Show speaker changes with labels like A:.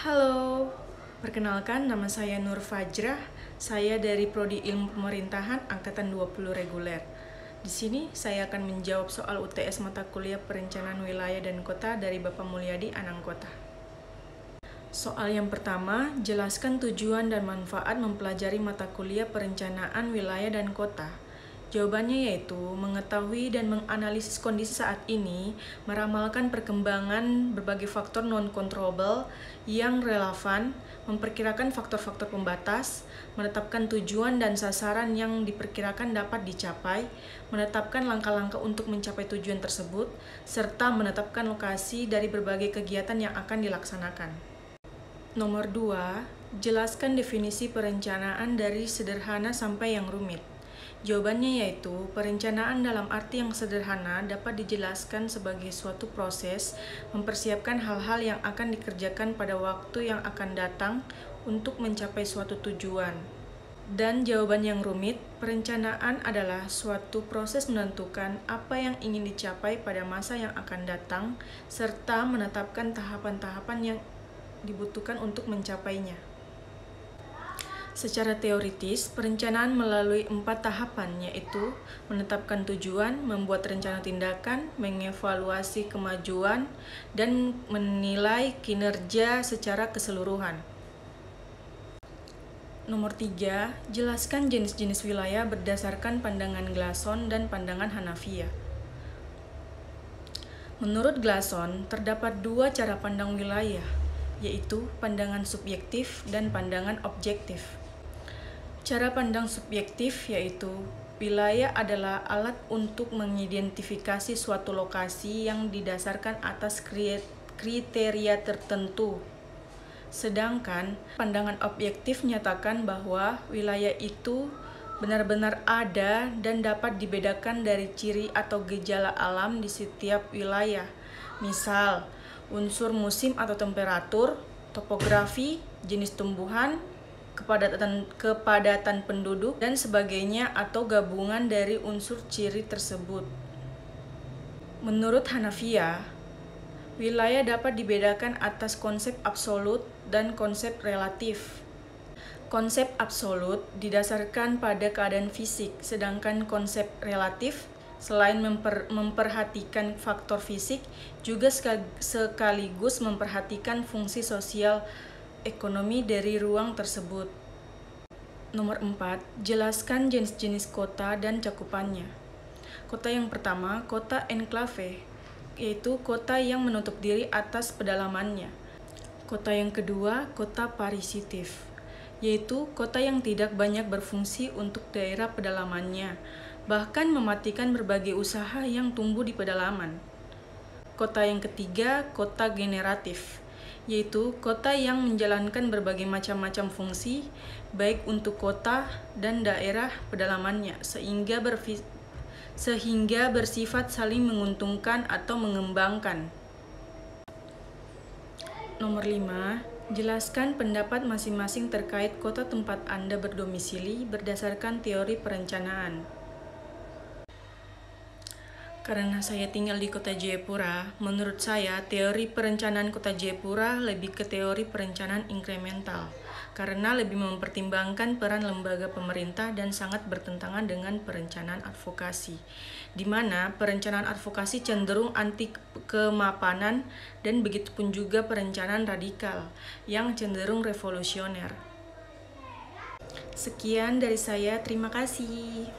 A: Halo, perkenalkan nama saya Nur Fajrah. Saya dari Prodi Ilmu Pemerintahan Angkatan 20 Reguler. Di sini saya akan menjawab soal UTS mata kuliah Perencanaan Wilayah dan Kota dari Bapak Mulyadi Anangkota. Soal yang pertama, jelaskan tujuan dan manfaat mempelajari mata kuliah Perencanaan Wilayah dan Kota. Jawabannya yaitu mengetahui dan menganalisis kondisi saat ini, meramalkan perkembangan berbagai faktor non-controllable yang relevan, memperkirakan faktor-faktor pembatas, menetapkan tujuan dan sasaran yang diperkirakan dapat dicapai, menetapkan langkah-langkah untuk mencapai tujuan tersebut, serta menetapkan lokasi dari berbagai kegiatan yang akan dilaksanakan. Nomor 2, jelaskan definisi perencanaan dari sederhana sampai yang rumit. Jawabannya yaitu, perencanaan dalam arti yang sederhana dapat dijelaskan sebagai suatu proses mempersiapkan hal-hal yang akan dikerjakan pada waktu yang akan datang untuk mencapai suatu tujuan. Dan jawaban yang rumit, perencanaan adalah suatu proses menentukan apa yang ingin dicapai pada masa yang akan datang, serta menetapkan tahapan-tahapan yang dibutuhkan untuk mencapainya. Secara teoritis, perencanaan melalui 4 tahapan, yaitu menetapkan tujuan, membuat rencana tindakan, mengevaluasi kemajuan, dan menilai kinerja secara keseluruhan. Nomor 3, jelaskan jenis-jenis wilayah berdasarkan pandangan Glasson dan pandangan Hanafiya. Menurut Glasson, terdapat 2 cara pandang wilayah, yaitu pandangan subjektif dan pandangan objektif. Cara pandang subjektif yaitu wilayah adalah alat untuk mengidentifikasi suatu lokasi yang didasarkan atas kriteria tertentu. Sedangkan pandangan objektif menyatakan bahwa wilayah itu benar-benar ada dan dapat dibedakan dari ciri atau gejala alam di setiap wilayah. Misal, unsur musim atau temperatur, topografi, jenis tumbuhan, kepadatan penduduk, dan sebagainya atau gabungan dari unsur ciri tersebut. Menurut Hanafiya, wilayah dapat dibedakan atas konsep absolut dan konsep relatif. Konsep absolut didasarkan pada keadaan fisik, sedangkan konsep relatif selain memperhatikan faktor fisik, juga sekaligus memperhatikan fungsi sosial ekonomi dari ruang tersebut. Nomor 4, jelaskan jenis-jenis kota dan cakupannya. Kota yang pertama, kota enklave, yaitu kota yang menutup diri atas pedalamannya. Kota yang kedua, kota parisitif, yaitu kota yang tidak banyak berfungsi untuk daerah pedalamannya, bahkan mematikan berbagai usaha yang tumbuh di pedalaman. Kota yang ketiga, kota generatif, yaitu kota yang menjalankan berbagai macam-macam fungsi, baik untuk kota dan daerah pedalamannya, sehingga bersifat saling menguntungkan atau mengembangkan. Nomor 5, jelaskan pendapat masing-masing terkait kota tempat Anda berdomisili berdasarkan teori perencanaan. Karena saya tinggal di kota Jayapura, menurut saya teori perencanaan kota Jayapura lebih ke teori perencanaan inkremental, karena lebih mempertimbangkan peran lembaga pemerintah dan sangat bertentangan dengan perencanaan advokasi, di mana perencanaan advokasi cenderung anti kemapanan dan begitupun juga perencanaan radikal yang cenderung revolusioner. Sekian dari saya, terima kasih.